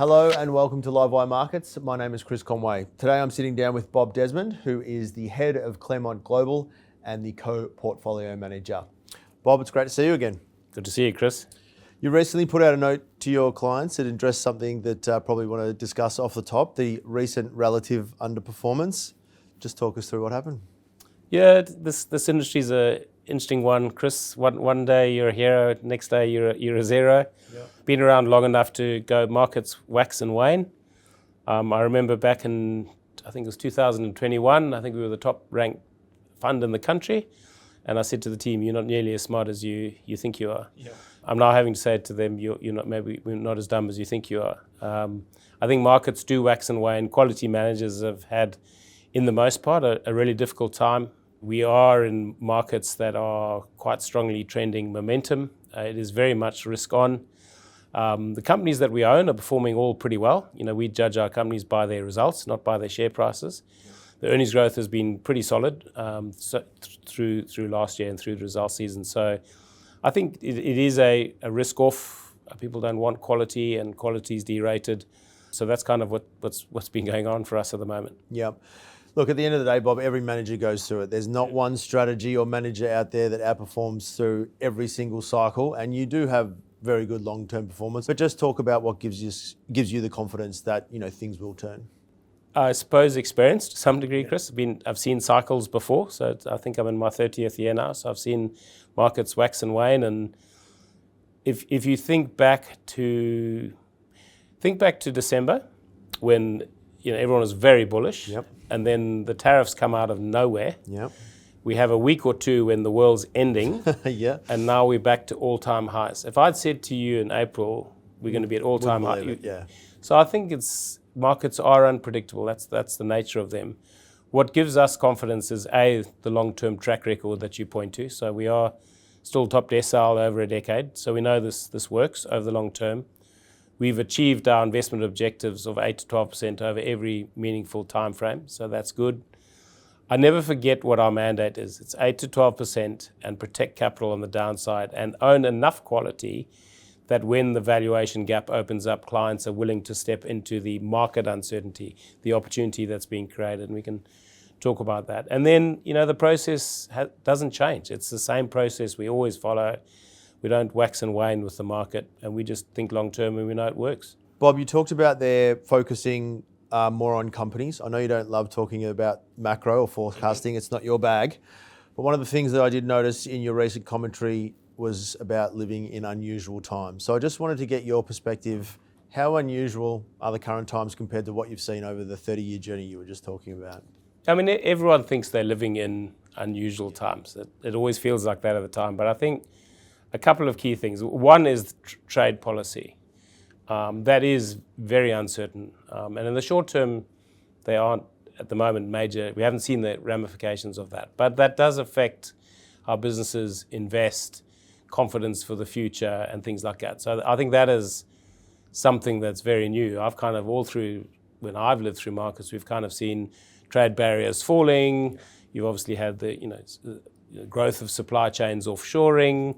Hello and welcome to Livewire Markets. My name is Chris Conway. Today I'm sitting down with Bob Desmond, who is the head of Claremont Global and the co-portfolio manager. Bob, it's great to see you again. Good to see you, Chris. You recently put out a note to your clients that addressed something that probably want to discuss off the top, the recent relative underperformance. Just talk us through what happened. Yeah, this industry is an interesting one, Chris. One day you're a hero, next day you're a zero. Yeah. Been around long enough to go markets wax and wane. I remember back in, I think it was 2021, I think we were the top ranked fund in the country. And I said to the team, you're not nearly as smart as you think you are. Yeah. I'm now having to say to them, you're not, maybe we're not as dumb as you think you are. I think markets do wax and wane. Quality managers have had, in the most part, a really difficult time. We are in markets that are quite strongly trending momentum. It is very much risk on. The companies that we own are performing all pretty well. You know, we judge our companies by their results, not by their share prices. The earnings growth has been pretty solid through last year and through the results season. So I think it is a risk off. People don't want quality, and quality is derated. So that's kind of what's been going on for us at the moment. Yeah. Look, at the end of the day, Bob, every manager goes through it. There's not one strategy or manager out there that outperforms through every single cycle, and you do have very good long-term performance. But just talk about what gives you the confidence that things will turn. I suppose experience to some degree, Chris. I've seen cycles before, so I think I'm in my 30th year now. So I've seen markets wax and wane, and if you think back to December, when everyone was very bullish. Yep. And then the tariffs come out of nowhere. Yep. We have a week or two when the world's ending. Yeah. And now we're back to all-time highs. If I'd said to you in April, we're going to be at all-time highs. Yeah. So I think markets are unpredictable. That's the nature of them. What gives us confidence is the long-term track record that you point to. So we are still top decile over a decade. So we know this works over the long term. We've achieved our investment objectives of 8 to 12% over every meaningful time frame, so that's good. I never forget what our mandate is. It's 8 to 12% and protect capital on the downside and own enough quality that when the valuation gap opens up, clients are willing to step into the market uncertainty, the opportunity that's being created, and we can talk about that. And then, the process doesn't change. It's the same process we always follow. We don't wax and wane with the market, and we just think long term and we know it works. Bob, you talked about their focusing more on companies. I know you don't love talking about macro or forecasting. It's not your bag. But one of the things that I did notice in your recent commentary was about living in unusual times. So I just wanted to get your perspective. How unusual are the current times compared to what you've seen over the 30-year journey you were just talking about? I mean, everyone thinks they're living in unusual times. It always feels like that at the time. But I think a couple of key things. One is trade policy. That is very uncertain. And in the short term, they aren't at the moment major. We haven't seen the ramifications of that. But that does affect how businesses invest, confidence for the future and things like that. So I think that is something that's very new. I've kind of when I've lived through markets, we've kind of seen trade barriers falling. You've obviously had the growth of supply chains offshoring.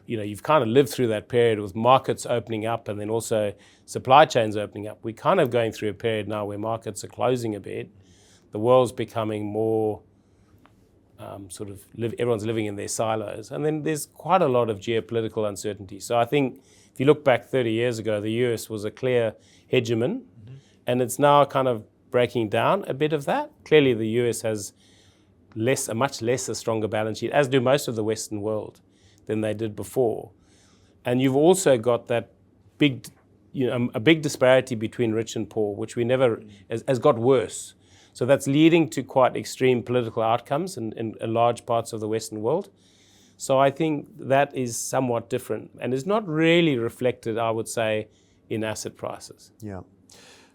You've kind of lived through that period with markets opening up and then also supply chains opening up. We're kind of going through a period now where markets are closing a bit. The world's becoming more everyone's living in their silos. And then there's quite a lot of geopolitical uncertainty. So I think if you look back 30 years ago, the US was a clear hegemon, and it's now kind of breaking down a bit of that. Clearly the US has a much less stronger balance sheet, as do most of the Western world, than they did before. And you've also got that a big disparity between rich and poor, which has got worse. So that's leading to quite extreme political outcomes in large parts of the Western world. So I think that is somewhat different and is not really reflected, I would say, in asset prices. Yeah.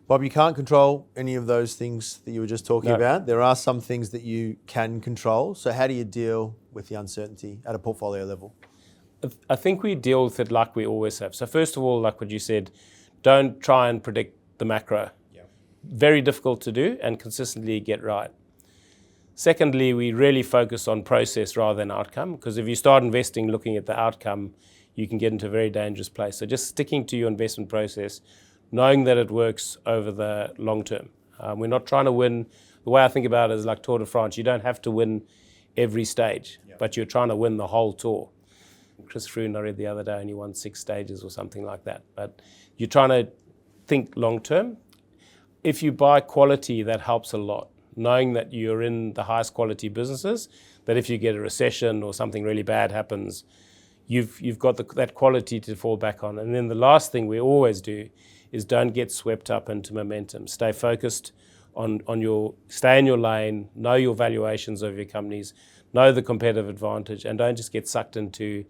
Bob, you can't control any of those things that you were just talking about. There are some things that you can control. So how do you deal with the uncertainty at a portfolio level? I think we deal with it like we always have. So first of all, like what you said, don't try and predict the macro. Yeah. Very difficult to do and consistently get right. Secondly, we really focus on process rather than outcome, because if you start investing looking at the outcome, you can get into a very dangerous place. So just sticking to your investment process, knowing that it works over the long term. We're not trying to win. The way I think about it is like Tour de France. You don't have to win every stage, but you're trying to win the whole tour. Chris Froome, I read the other day, only won 6 stages or something like that. But you're trying to think long term. If you buy quality, that helps a lot. Knowing that you're in the highest quality businesses, that if you get a recession or something really bad happens, you've got that quality to fall back on. And then the last thing we always do is don't get swept up into momentum. Stay focused stay in your lane, know your valuations of your companies, know the competitive advantage, and don't just get sucked into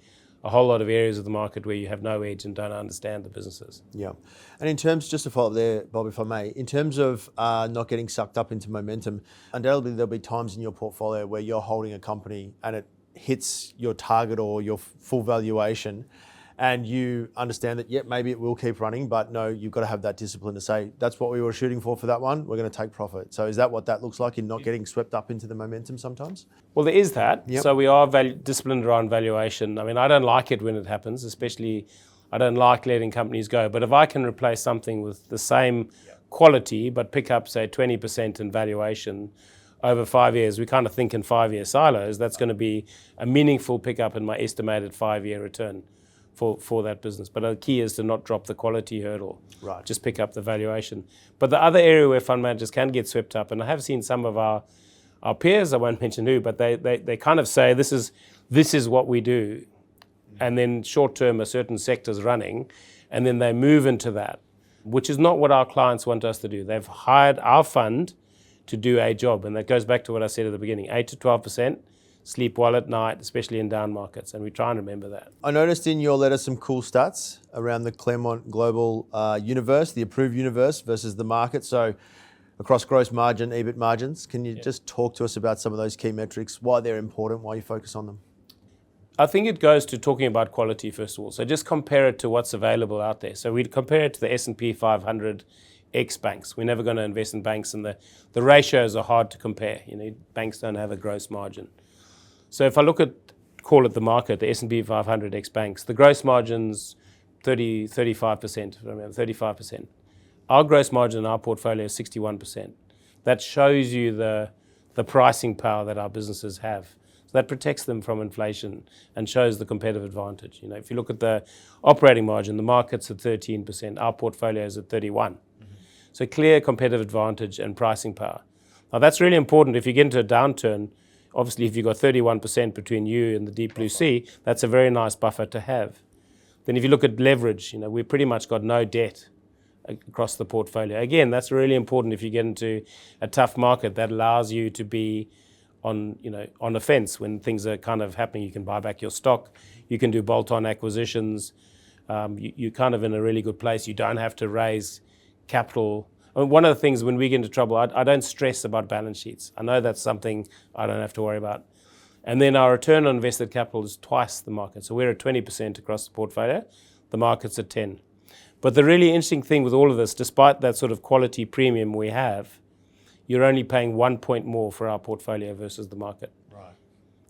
a whole lot of areas of the market where you have no edge and don't understand the businesses. Yeah. And in terms, just to follow up there, Bob, if I may, in terms of not getting sucked up into momentum, undoubtedly there'll be times in your portfolio where you're holding a company and it hits your target or your full valuation, and you understand that, maybe it will keep running, but no, you've got to have that discipline to say, that's what we were shooting for that one, we're going to take profit. So is that what that looks like in not getting swept up into the momentum sometimes? Well, there is that. Yep. So we are disciplined around valuation. I mean, I don't like it when it happens, especially I don't like letting companies go. But if I can replace something with the same quality, but pick up, say, 20% in valuation over 5 years, we kind of think in 5-year silos, that's going to be a meaningful pickup in my estimated 5-year return for that business. But the key is to not drop the quality hurdle, right? Just pick up the valuation. But the other area where fund managers can get swept up, and I have seen some of our peers, I won't mention who, but they kind of say this is what we do, and then short term a certain sector's running, and then they move into that, which is not what our clients want us to do. They've hired our fund to do a job, and that goes back to what I said at the beginning, 8 to 12%. Sleep well at night, especially in down markets, and we try and remember that. I noticed in your letter some cool stats around the Claremont Global universe, the approved universe versus the market. So across gross margin, EBIT margins, can you just talk to us about some of those key metrics, why they're important, why you focus on them? I think it goes to talking about quality first of all. So just compare it to what's available out there. So we'd compare it to the S&P 500 X banks. We're never going to invest in banks, and the ratios are hard to compare. Banks don't have a gross margin. So if I call it the market, the S&P 500 X banks, the gross margin's 35%, 35%. Our gross margin in our portfolio is 61%. That shows you the pricing power that our businesses have. So that protects them from inflation and shows the competitive advantage. If you look at the operating margin, the market's at 13%, our portfolio is at 31%. Mm-hmm. So clear competitive advantage and pricing power. Now that's really important if you get into a downturn. Obviously, if you've got 31% between you and the deep blue sea, that's a very nice buffer to have. Then if you look at leverage, we've pretty much got no debt across the portfolio. Again, that's really important if you get into a tough market. That allows you to be on the fence when things are kind of happening. You can buy back your stock. You can do bolt-on acquisitions. You're kind of in a really good place. You don't have to raise capital. One of the things when we get into trouble, I don't stress about balance sheets. I know that's something I don't have to worry about. And then our return on invested capital is twice the market. So we're at 20% across the portfolio. The market's at 10%. But the really interesting thing with all of this, despite that sort of quality premium we have, you're only paying 1 point more for our portfolio versus the market. Right.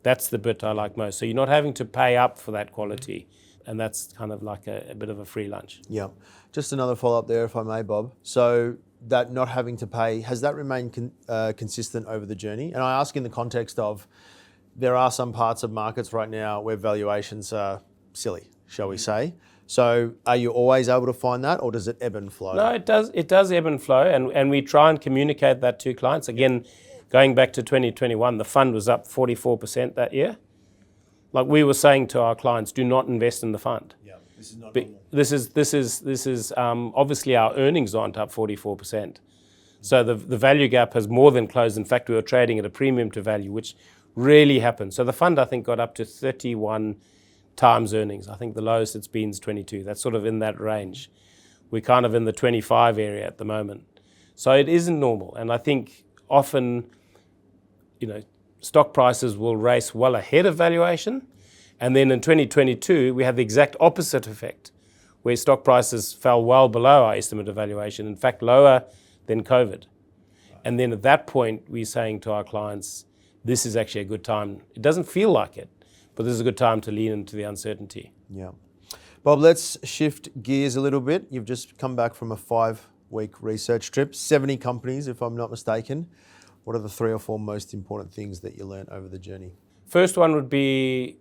That's the bit I like most. So you're not having to pay up for that quality. And that's kind of like a bit of a free lunch. Yeah. Just another follow-up there, if I may, Bob. So that not having to pay, has that remained consistent over the journey? And I ask in the context of there are some parts of markets right now where valuations are silly, shall we say. So are you always able to find that, or does it ebb and flow? No, it does. It does ebb and flow, and we try and communicate that to clients. Again, going back to 2021, the fund was up 44% that year. Like we were saying to our clients, do not invest in the fund. Yeah, this is not normal. This is obviously our earnings aren't up 44%. So the value gap has more than closed. In fact, we were trading at a premium to value, which really happened. So the fund, I think, got up to 31 times earnings. I think the lowest it's been is 22. That's sort of in that range. We're kind of in the 25 area at the moment. So it isn't normal. And I think often, stock prices will race well ahead of valuation. And then in 2022, we had the exact opposite effect, where stock prices fell well below our estimate of valuation, in fact, lower than COVID. Right. And then at that point, we're saying to our clients, this is actually a good time. It doesn't feel like it, but this is a good time to lean into the uncertainty. Yeah. Bob, let's shift gears a little bit. You've just come back from a 5-week research trip, 70 companies, if I'm not mistaken. What are the 3 or 4 most important things that you learned over the journey? First one would be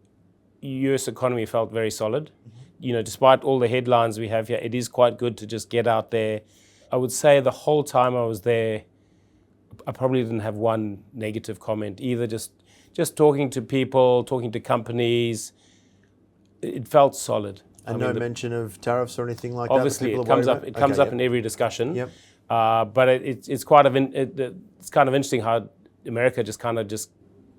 US economy felt very solid. Despite all the headlines we have here, it is quite good to just get out there. I would say the whole time I was there, I probably didn't have one negative comment, either just talking to people, talking to companies. It felt solid. And no mention of tariffs or anything like that? Obviously, it comes up. It comes up in every discussion. Yep. But it's kind of interesting how America just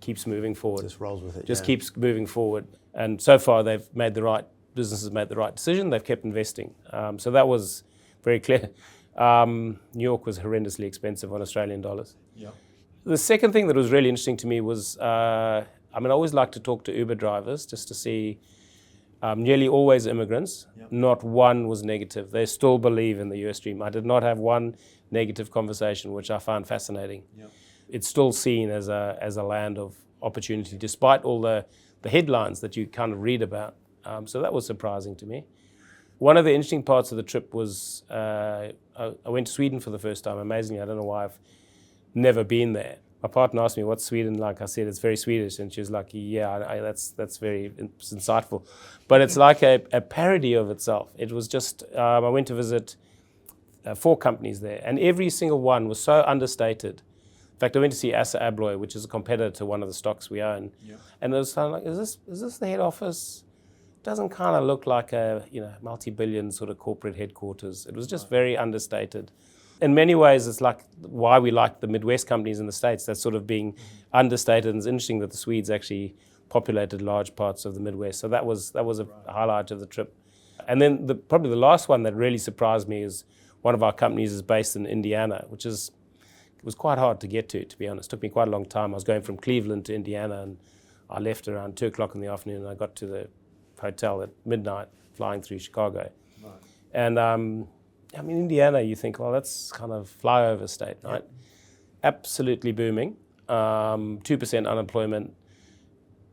keeps moving forward. Just rolls with it. Just keeps moving forward. And so far, businesses made the right decision. They've kept investing. So that was very clear. New York was horrendously expensive on Australian dollars. Yeah. The second thing that was really interesting to me was, I always like to talk to Uber drivers just to see. Nearly always immigrants. Yep. Not one was negative. They still believe in the US dream. I did not have one negative conversation, which I found fascinating. Yep. It's still seen as a land of opportunity, despite all the headlines that you kind of read about. So that was surprising to me. One of the interesting parts of the trip was I went to Sweden for the first time. Amazingly, I don't know why I've never been there. My partner asked me, "What's Sweden like?" I said, "It's very Swedish," and she was like, "Yeah, that's very insightful." But it's like a parody of itself. It was just I went to visit 4 companies there, and every single one was so understated. In fact, I went to see Assa Abloy, which is a competitor to one of the stocks we own, and it was kind of like, "Is this the head office?" Doesn't kind of look like a multi-billion sort of corporate headquarters. It was just very understated. In many ways, it's like why we like the Midwest companies in the States. That's sort of being understated, and it's interesting that the Swedes actually populated large parts of the Midwest. So that was a highlight of the trip. And then probably the last one that really surprised me is one of our companies is based in Indiana, which it was quite hard to get to be honest. It took me quite a long time. I was going from Cleveland to Indiana, and I left around 2:00 in the afternoon, and I got to the hotel at midnight, flying through Chicago. Right. And Indiana, you think, well, that's kind of flyover state, right? Yep. Absolutely booming. 2% unemployment.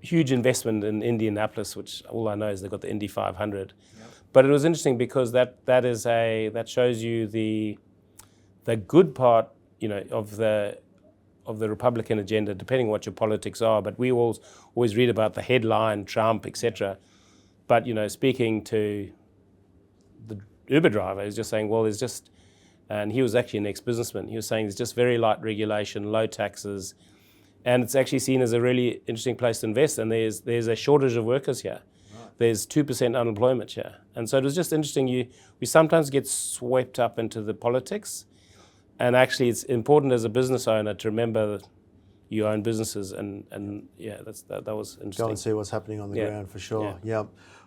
Huge investment in Indianapolis, which all I know is they've got the Indy 500. Yep. But it was interesting because that shows you the good part, of the Republican agenda, depending on what your politics are. But we always read about the headline, Trump, etc. But speaking to the Uber driver is just saying, well, and he was actually an ex-businessman. He was saying there's just very light regulation, low taxes, and it's actually seen as a really interesting place to invest. And there's a shortage of workers here. Right. There's 2% unemployment here. And so it was just interesting. We sometimes get swept up into the politics, and actually it's important as a business owner to remember that you own businesses, and that was interesting. Go and see what's happening on the ground for sure. Yeah.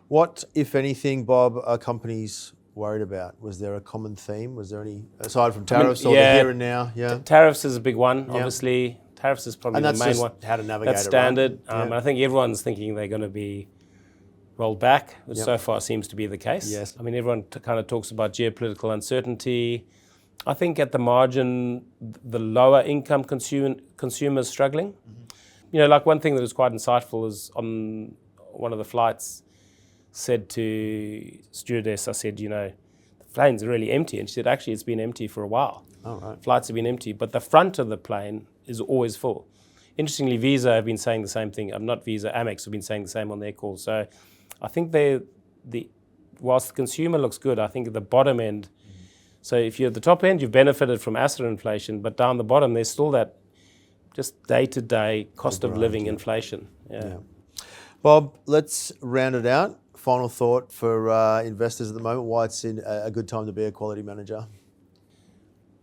What, if anything, Bob, are companies worried about? Was there a common theme? Was there any, aside from tariffs or the here and now? Yeah. Tariffs is a big one, obviously. Tariffs is probably the main one. How to navigate that's standard. Right? And I think everyone's thinking they're going to be rolled back, which so far seems to be the case. Yes. Everyone kind of talks about geopolitical uncertainty. I think at the margin, the lower income consumers struggling. Mm-hmm. Like one thing that was quite insightful is on one of the flights, said to stewardess, I said, the plane's really empty. And she said, actually, it's been empty for a while. Oh, right. Flights have been empty, but the front of the plane is always full. Interestingly, Visa have been saying the same thing. Not Visa, Amex have been saying the same on their calls. So I think whilst the consumer looks good, I think at the bottom end, so if you're at the top end, you've benefited from asset inflation, but down the bottom, there's still that just day-to-day cost of living inflation. Yeah. Bob, let's round it out. Final thought for investors at the moment, why it's a good time to be a quality manager?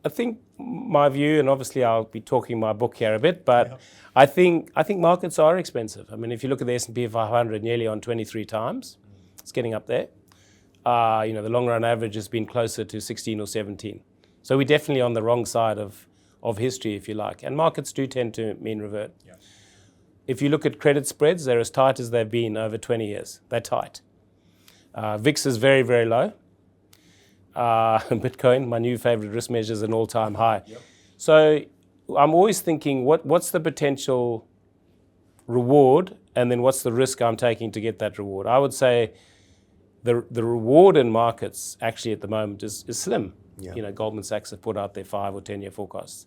I think my view, and obviously I'll be talking my book here a bit, but I think markets are expensive. If you look at the S&P 500, nearly on 23 times, it's getting up there. The long run average has been closer to 16 or 17. So we're definitely on the wrong side of history, if you like. And markets do tend to mean revert. Yeah. If you look at credit spreads, they're as tight as they've been over 20 years. They're tight. VIX is very, very low. Bitcoin, my new favorite risk measure, is an all-time high. Yep. So I'm always thinking, what's the potential reward, and then what's the risk I'm taking to get that reward? I would say the reward in markets actually at the moment is slim. Yeah. You know, Goldman Sachs have put out their 5 or 10 year forecasts.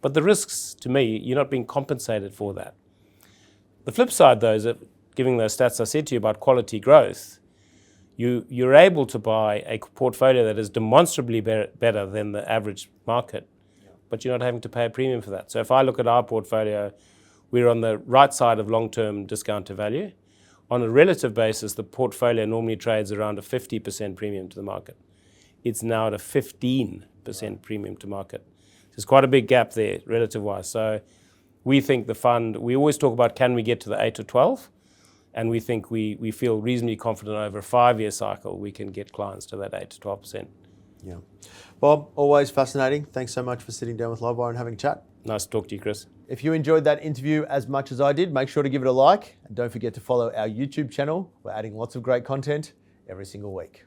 But the risks, to me, you're not being compensated for that. The flip side, though, is that giving those stats I said to you about quality growth, you're able to buy a portfolio that is demonstrably better than the average market, but you're not having to pay a premium for that. So if I look at our portfolio, we're on the right side of long-term discount to value. On a relative basis, the portfolio normally trades around a 50% premium to the market. It's now at a 15% premium to market. There's quite a big gap there, relative-wise. So we think the fund, we always talk about can we get to the 8 or 12? And we think we feel reasonably confident over a 5-year cycle we can get clients to that 8 to 12%. Yeah. Bob, always fascinating. Thanks so much for sitting down with Livewire and having a chat. Nice to talk to you, Chris. If you enjoyed that interview as much as I did, make sure to give it a like. And don't forget to follow our YouTube channel. We're adding lots of great content every single week.